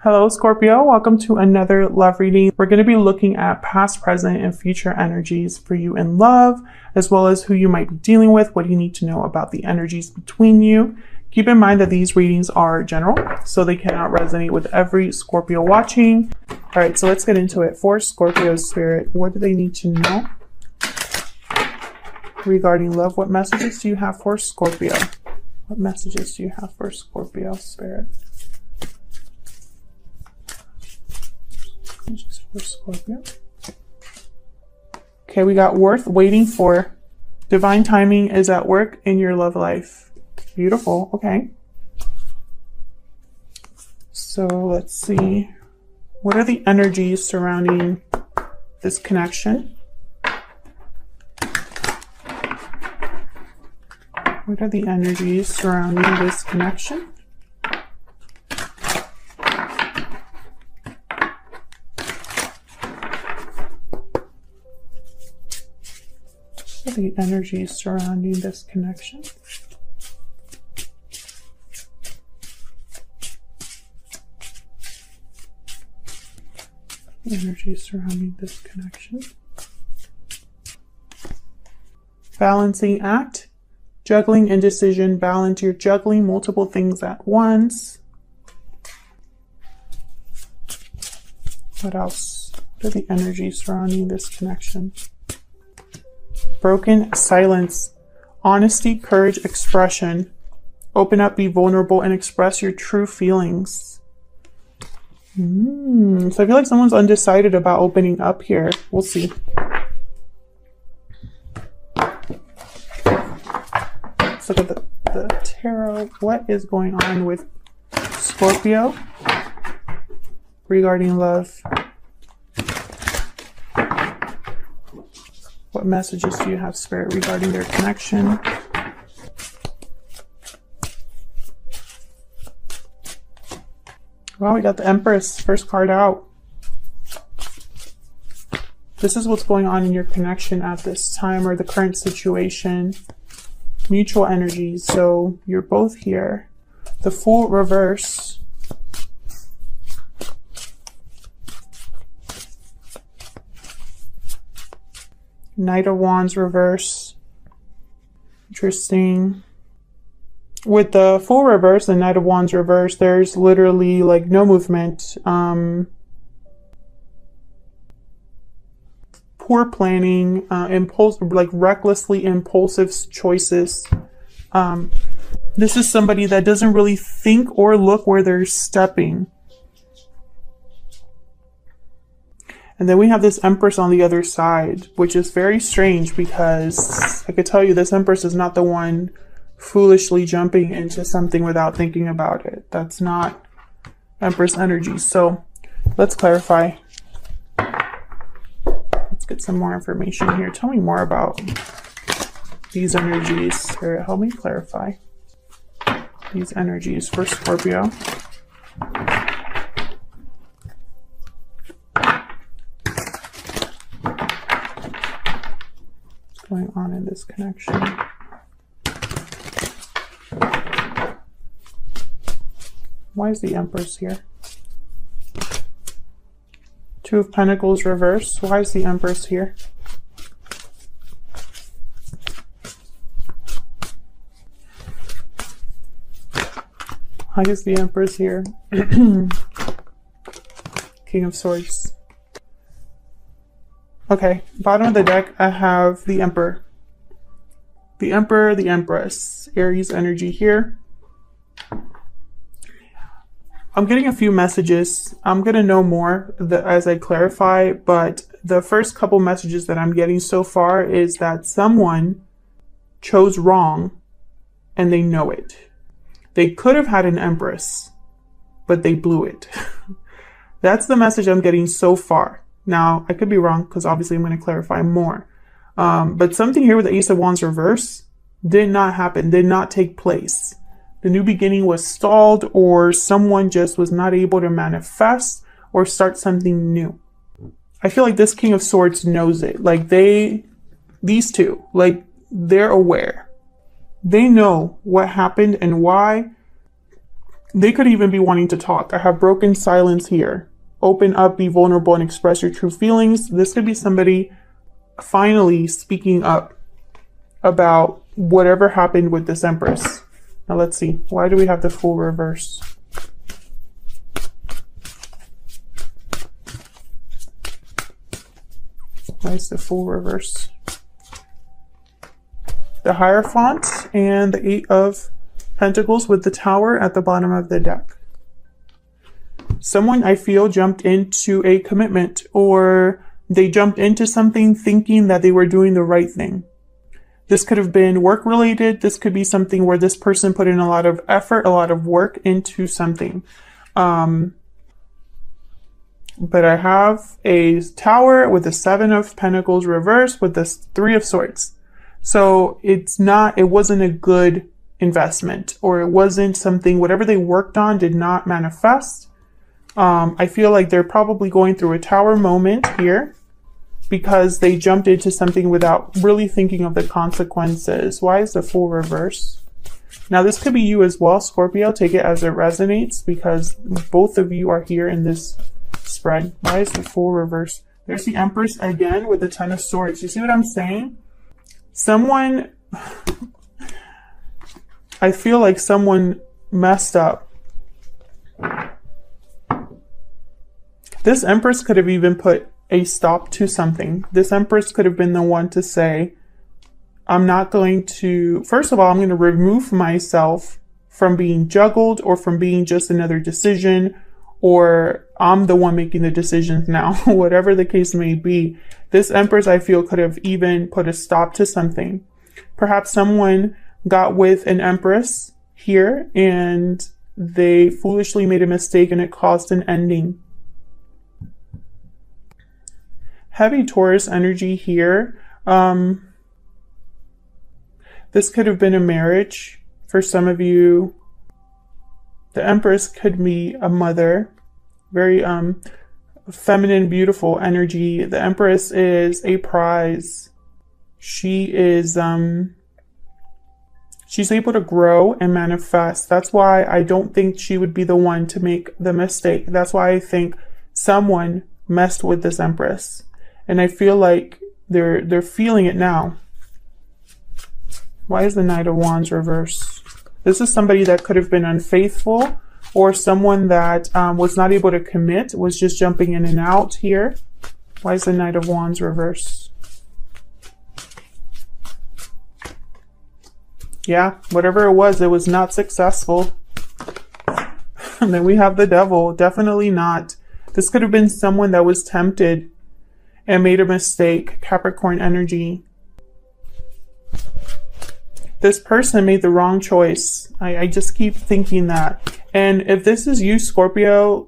Hello, Scorpio. Welcome to another love reading. We're going to be looking at past, present, and future energies for you in love, as well as who you might be dealing with, what you need to know about the energies between you. Keep in mind that these readings are general, so they cannot resonate with every Scorpio watching. All right, so let's get into it. For Scorpio spirit, what do they need to know regarding love? What messages do you have for Scorpio? What messages do you have for Scorpio spirit? Just for Scorpio. Okay, we got worth waiting for. Divine timing is at work in your love life. Beautiful. Okay. So let's see. What are the energies surrounding this connection? What are the energies surrounding this connection? The energies surrounding this connection. The energies surrounding this connection. Balancing act. Juggling indecision. Balance. You're juggling multiple things at once. What else? What are the energies surrounding this connection? Broken silence, honesty, courage, expression. Open up, be vulnerable, and express your true feelings. So I feel like someone's undecided about opening up here. We'll see. Let's look at the tarot. What is going on with Scorpio regarding love? What messages do you have, Spirit, regarding their connection? Well, we got the Empress, first card out. This is what's going on in your connection at this time, or the current situation. Mutual energies. So you're both here. The Fool reverse. Knight of Wands reverse. Interesting. With the Fool reverse, the Knight of Wands reverse, there's literally like no movement. Poor planning, like recklessly impulsive choices. This is somebody that doesn't really think or look where they're stepping. And then we have this Empress on the other side, which is very strange because I could tell you this Empress is not the one foolishly jumping into something without thinking about it. That's not Empress energy. So let's clarify. Let's get some more information here. Tell me more about these energies. Spirit, help me clarify these energies for Scorpio. Going on in this connection. Why is the Empress here? Two of Pentacles reverse. Why is the Empress here? Why is the Empress here? King of Swords. Okay, bottom of the deck, I have the Emperor. The Emperor, the Empress. Aries energy here. I'm getting a few messages. I'm going to know more as I clarify, but the first couple messages that I'm getting so far is that someone chose wrong and they know it. They could have had an Empress, but they blew it. That's the message I'm getting so far. Now, I could be wrong because obviously I'm going to clarify more. But something here with the Ace of Wands reverse did not happen, did not take place. The new beginning was stalled, or someone just was not able to manifest or start something new. I feel like this King of Swords knows it. Like these two, like they're aware. They know what happened and why. They could even be wanting to talk. I have broken silence here. Open up, be vulnerable, and express your true feelings. This could be somebody finally speaking up about whatever happened with this Empress. Now let's see. Why do we have the Fool reverse? Why is the Fool reverse? The Hierophant and the Eight of Pentacles with the Tower at the bottom of the deck. Someone, I feel, jumped into a commitment, or they jumped into something thinking that they were doing the right thing. This could have been work related. This could be something where this person put in a lot of effort, a lot of work into something. But I have a Tower with the Seven of Pentacles reversed with the Three of Swords. So it wasn't a good investment, or it wasn't something, whatever they worked on did not manifest. I feel like they're probably going through a Tower moment here because they jumped into something without really thinking of the consequences. Why is the Fool reverse? Now this could be you as well, Scorpio. Take it as it resonates because both of you are here in this spread. Why is the Fool reverse? There's the Empress again with the Ten of Swords. You see what I'm saying? Someone, I feel like someone messed up. This Empress could have even put a stop to something. This Empress could have been the one to say, I'm not going to, first of all, I'm going to remove myself from being juggled or from being just another decision, or I'm the one making the decisions now, whatever the case may be. This Empress, I feel, could have even put a stop to something. Perhaps someone got with an Empress here and they foolishly made a mistake and it caused an ending. Heavy Taurus energy here. This could have been a marriage for some of you. The Empress could be a mother. Very feminine, beautiful energy. The Empress is a prize. She is she's able to grow and manifest. That's why I don't think she would be the one to make the mistake. That's why I think someone messed with this Empress. And I feel like they're feeling it now. Why is the Knight of Wands reversed? This is somebody that could have been unfaithful, or someone that was not able to commit, was just jumping in and out here. Why is the Knight of Wands reversed? Yeah, whatever it was not successful. And then we have the Devil. Definitely not. This could have been someone that was tempted and made a mistake. Capricorn energy. This person made the wrong choice. I just keep thinking that. And if this is you, Scorpio,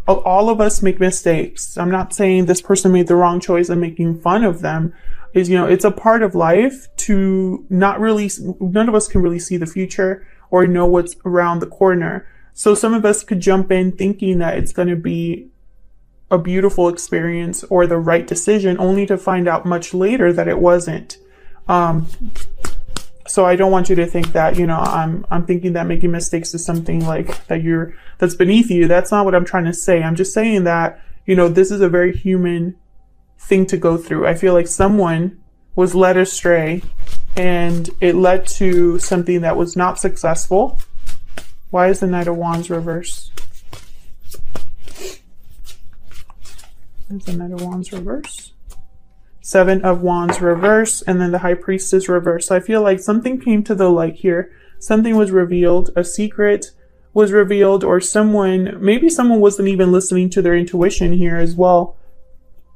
all of us make mistakes. I'm not saying this person made the wrong choice and making fun of them. It's a part of life to not really, none of us can really see the future or know what's around the corner. So some of us could jump in thinking that it's going to be a beautiful experience or the right decision, only to find out much later that it wasn't. So I don't want you to think that, I'm thinking that making mistakes is something like that's beneath you. That's not what I'm trying to say. I'm just saying that, this is a very human thing to go through. I feel like someone was led astray and it led to something that was not successful. Why is the Knight of Wands reversed? There's the Knight of Wands reverse. Seven of Wands reverse, and then the High Priestess reverse. So I feel like something came to the light here. Something was revealed. A secret was revealed, or maybe someone wasn't even listening to their intuition here as well.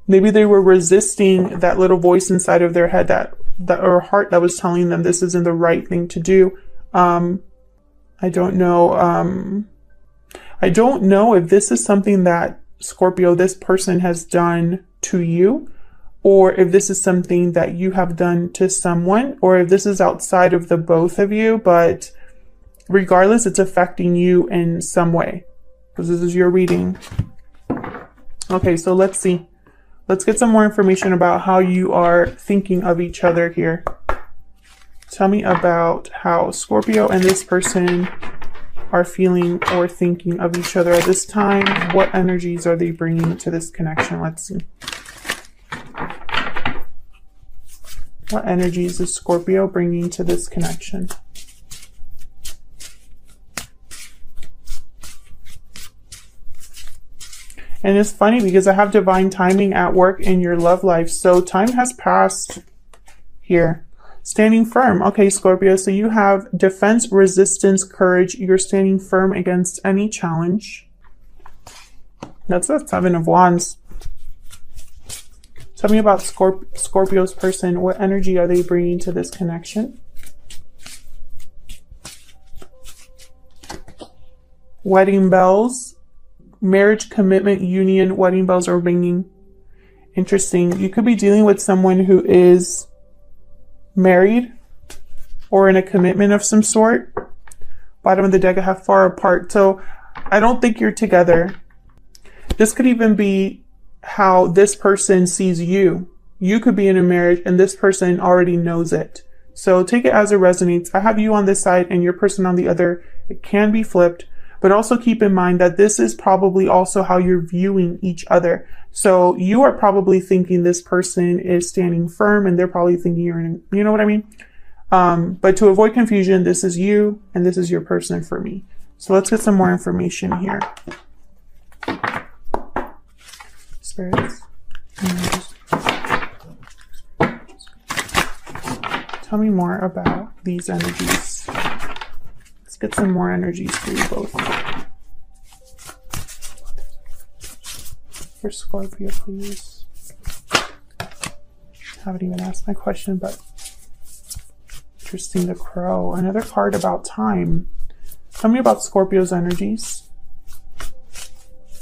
Maybe they were resisting that little voice inside of their head or heart that was telling them this isn't the right thing to do. I don't know. I don't know if this is something that Scorpio, this person has done to you, or if this is something that you have done to someone, or if this is outside of the both of you, but regardless, it's affecting you in some way, because this is your reading. Okay, so let's see. Let's get some more information about how you are thinking of each other here. Tell me about how Scorpio and this person are feeling or thinking of each other at this time? What energies are they bringing to this connection? Let's see. What energies is Scorpio bringing to this connection? And it's funny because I have divine timing at work in your love life. So time has passed here. Standing firm. Okay, Scorpio. So you have defense, resistance, courage. You're standing firm against any challenge. That's the Seven of Wands. Tell me about Scorpio's person. What energy are they bringing to this connection? Wedding bells. Marriage, commitment, union. Wedding bells are ringing. Interesting. You could be dealing with someone who is married or in a commitment of some sort. Bottom of the deck, I have far apart. So I don't think you're together. This could even be how this person sees you. You could be in a marriage and this person already knows it. So take it as it resonates. I have you on this side and your person on the other. It can be flipped, but also keep in mind that this is probably also how you're viewing each other. So you are probably thinking this person is standing firm and they're probably thinking you're in, you know what I mean? But to avoid confusion, this is you and this is your person for me. So let's get some more information here. Spirits. Tell me more about these energies. Let's get some more energies for you both. For Scorpio, please. I haven't even asked my question, but interesting, the Crow. Another card about time. Tell me about Scorpio's energies.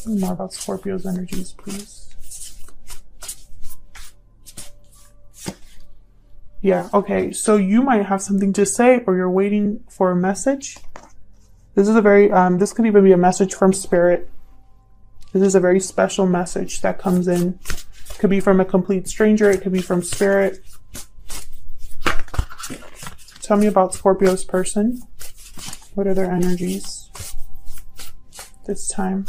Tell me more about Scorpio's energies, please. Yeah, okay. So you might have something to say or you're waiting for a message. This is a very, this could even be a message from Spirit. This is a very special message that comes in. It could be from a complete stranger. It could be from Spirit. Tell me about Scorpio's person. What are their energies this time?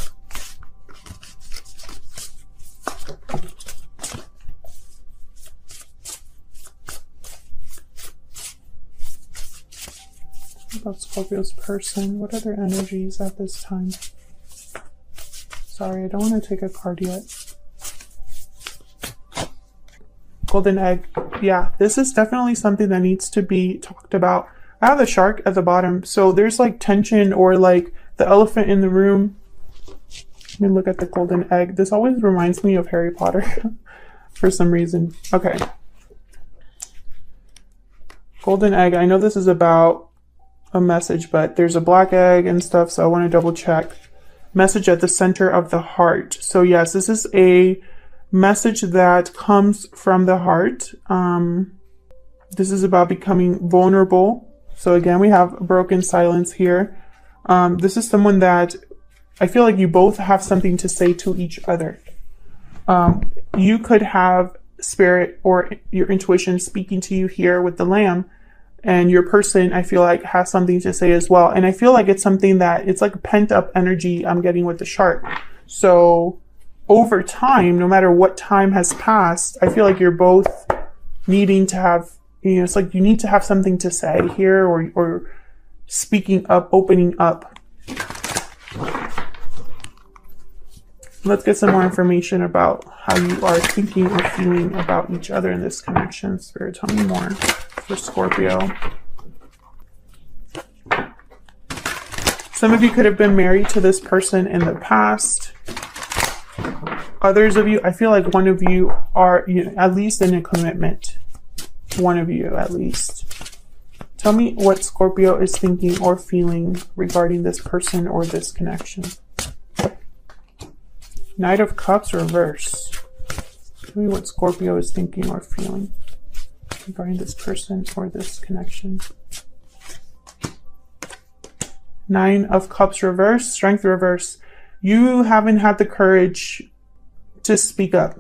About Scorpio's person. What are their energies at this time? Sorry, I don't want to take a card yet. Golden egg. Yeah, this is definitely something that needs to be talked about. I have the shark at the bottom, so there's like tension or like the elephant in the room. Let me look at the golden egg. This always reminds me of Harry Potter for some reason. Okay. Golden egg. I know this is about a message, but there's a black egg and stuff, so I want to double check. Message at the center of the heart. So yes, this is a message that comes from the heart. This is about becoming vulnerable. So again, we have broken silence here. This is someone that I feel like you both have something to say to each other. You could have Spirit or your intuition speaking to you here with the Lamb. And your person, I feel like, has something to say as well. And I feel like it's something that, it's like pent up energy I'm getting with the shark. So over time, no matter what time has passed, I feel like you're both needing to have, you know, it's like you need to have something to say here or speaking up, opening up. Let's get some more information about how you are thinking or feeling about each other in this connection. Spirit, tell me more for Scorpio. Some of you could have been married to this person in the past. Others of you, I feel like one of you are, you know, at least in a commitment. One of you, at least. Tell me what Scorpio is thinking or feeling regarding this person or this connection. Knight of Cups reverse. Tell me what Scorpio is thinking or feeling regarding this person or this connection. Nine of Cups reverse. Strength reverse. You haven't had the courage to speak up.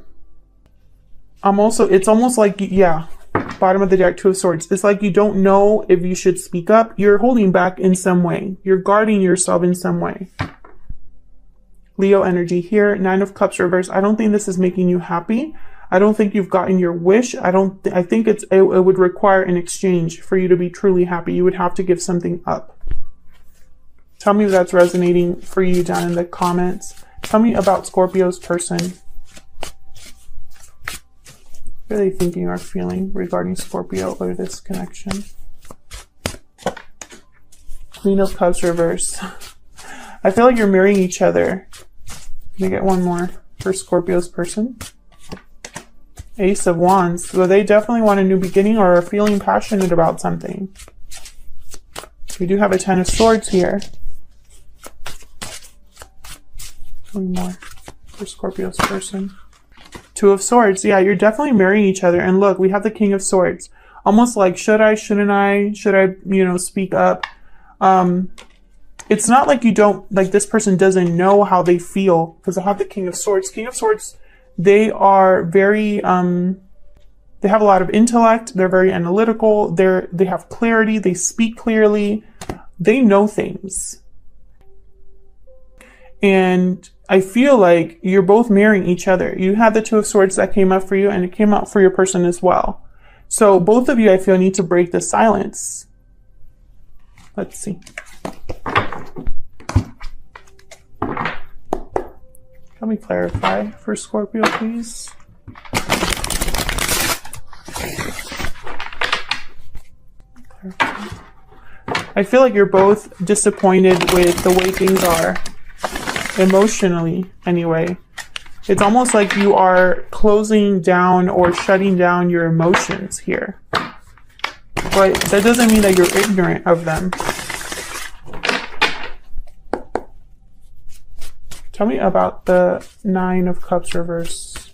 It's almost like, yeah, Bottom of the deck, Two of Swords. It's like you don't know if you should speak up. You're holding back in some way. You're guarding yourself in some way. Leo energy here. Nine of Cups reverse. I don't think this is making you happy. I don't think you've gotten your wish. I think it would require an exchange for you to be truly happy. You would have to give something up. Tell me if that's resonating for you down in the comments. Tell me about Scorpio's person. What are they thinking or feeling regarding Scorpio or this connection? Queen of Cups reverse. I feel like you're marrying each other. Can I get one more for Scorpio's person? Ace of Wands. So they definitely want a new beginning or are feeling passionate about something. We do have a Ten of Swords here. One more for Scorpio's person. Two of Swords. Yeah, you're definitely marrying each other. And look, we have the King of Swords. Almost like, should I, shouldn't I? Should I, you know, speak up? It's not like you don't, like this person doesn't know how they feel, because I have the King of Swords. King of Swords, they are very, they have a lot of intellect. They're very analytical. They have clarity. They speak clearly. They know things. And I feel like you're both marrying each other. You had the Two of Swords that came up for you, and it came out for your person as well. So both of you, I feel, need to break the silence. Let's see. Let me clarify for Scorpio, please. I feel like you're both disappointed with the way things are. Emotionally, anyway. It's almost like you are closing down or shutting down your emotions here. But that doesn't mean that you're ignorant of them. Tell me about the Nine of Cups reverse.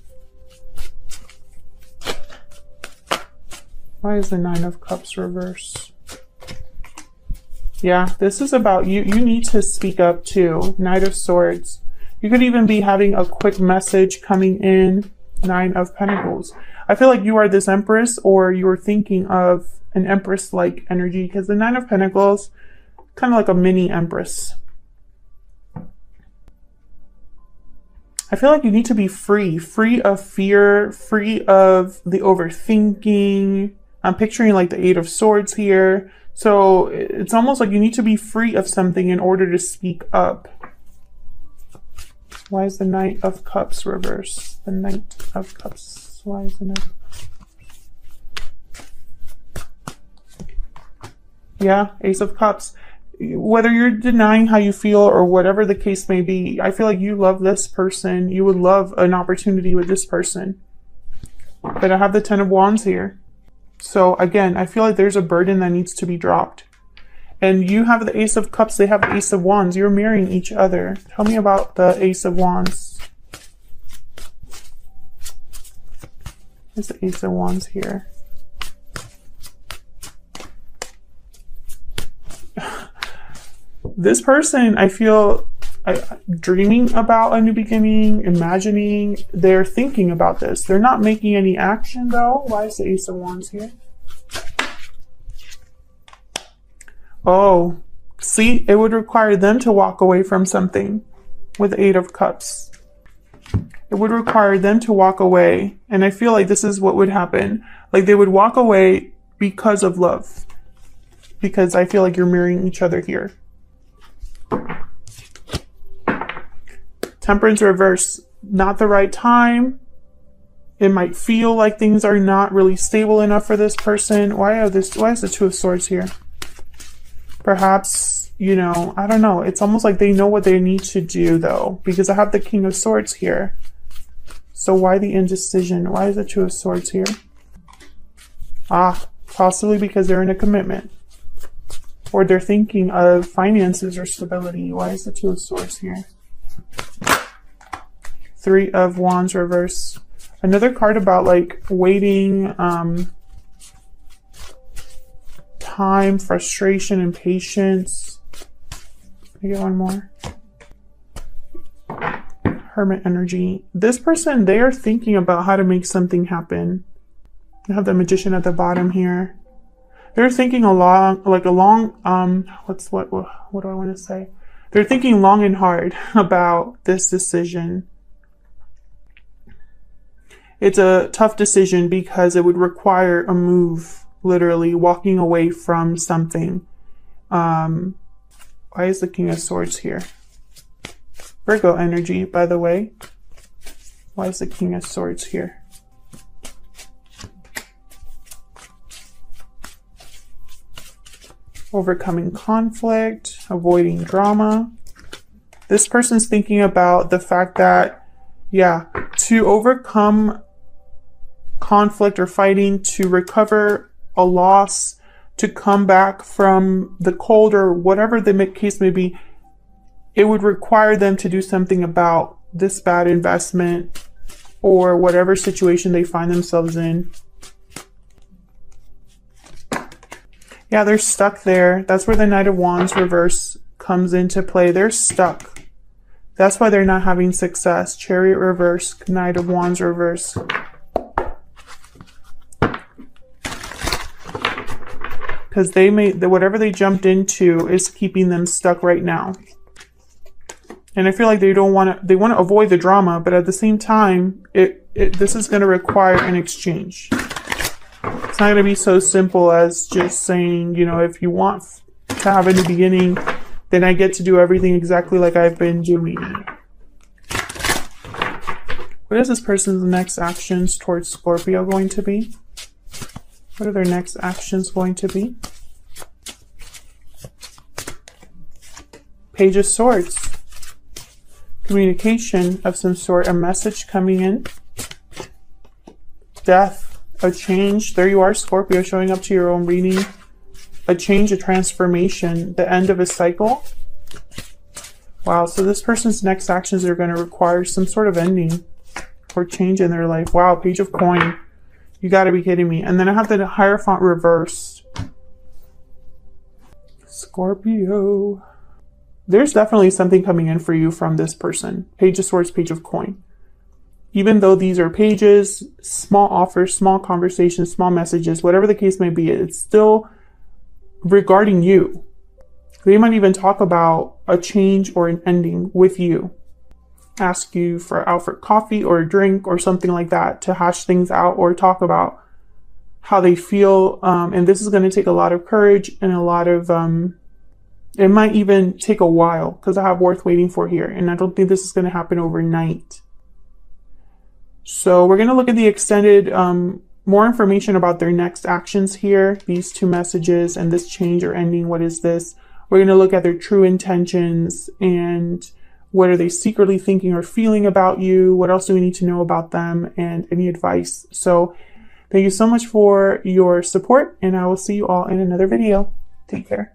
Why is the Nine of Cups reverse? Yeah, this is about you. You need to speak up too. Knight of Swords. You could even be having a quick message coming in. Nine of Pentacles. I feel like you are this Empress, or you're thinking of an Empress-like energy, because the Nine of Pentacles, kind of like a mini Empress. I feel like you need to be free of fear, free of the overthinking. I'm picturing like the Eight of Swords here. So it's almost like you need to be free of something in order to speak up. Why is the Knight of Cups reverse? The Knight of Cups. Why is the Knight of Cups? Yeah, Ace of Cups. Whether you're denying how you feel or whatever the case may be, I feel like you love this person. You would love an opportunity with this person. But I have the Ten of Wands here. So again, I feel like there's a burden that needs to be dropped. And you have the Ace of Cups, they have the Ace of Wands. You're marrying each other. Tell me about the Ace of Wands. There's the Ace of Wands here. This person, I feel, dreaming about a new beginning, imagining, they're thinking about this. They're not making any action though. Why is the Ace of Wands here? Oh, see, it would require them to walk away from something with the Eight of Cups. It would require them to walk away. And I feel like this is what would happen. Like they would walk away because of love. Because I feel like you're marrying each other here. Temperance reverse, not the right time. It might feel like things are not really stable enough for this person. Why is the Two of Swords here? Perhaps, you know, I don't know. It's almost like they know what they need to do though, because I have the King of Swords here. So why the indecision? Why is the Two of Swords here? Ah, possibly because they're in a commitment. Or they're thinking of finances or stability. Why is the Two of Swords here? Three of Wands reverse. Another card about like waiting, time, frustration, and patience. Can I get one more? Hermit energy. This person, they are thinking about how to make something happen. I have the Magician at the bottom here. They're thinking what do I want to say? They're thinking long and hard about this decision. It's a tough decision because it would require a move, literally walking away from something. Why is the King of Swords here? Virgo energy, by the way. Why is the King of Swords here? Overcoming conflict, avoiding drama. This person's thinking about the fact that, yeah, to overcome conflict or fighting, to recover a loss, to come back from the cold or whatever the case may be, it would require them to do something about this bad investment or whatever situation they find themselves in. Yeah, they're stuck there. That's where the Knight of Wands reverse comes into play. They're stuck. That's why they're not having success. Chariot reverse, Knight of Wands reverse. Because whatever they jumped into is keeping them stuck right now. And I feel like they want to avoid the drama, but at the same time, this is going to require an exchange. It's not going to be so simple as just saying, you know, if you want to have a new beginning, then I get to do everything exactly like I've been doing. What is this person's next actions towards Scorpio going to be? What are their next actions going to be? Page of Swords. Communication of some sort, a message coming in. Death. A change. There you are, Scorpio, showing up to your own reading. A change, a transformation, the end of a cycle. Wow, so this person's next actions are going to require some sort of ending or change in their life. Wow, Page of Coin. You got to be kidding me. And then I have the Hierophant reversed. Scorpio. There's definitely something coming in for you from this person. Page of Swords, Page of Coin. Even though these are pages, small offers, small conversations, small messages, whatever the case may be, it's still regarding you. They might even talk about a change or an ending with you. Ask you out for coffee or a drink or something like that to hash things out or talk about how they feel. And this is going to take a lot of courage and a lot of, it might even take a while because I have worth waiting for here. And I don't think this is going to happen overnight. So we're going to look at the extended, more information about their next actions here. These two messages and this change or ending. What is this? We're going to look at their true intentions and what are they secretly thinking or feeling about you? What else do we need to know about them and any advice? So thank you so much for your support and I will see you all in another video. Take care.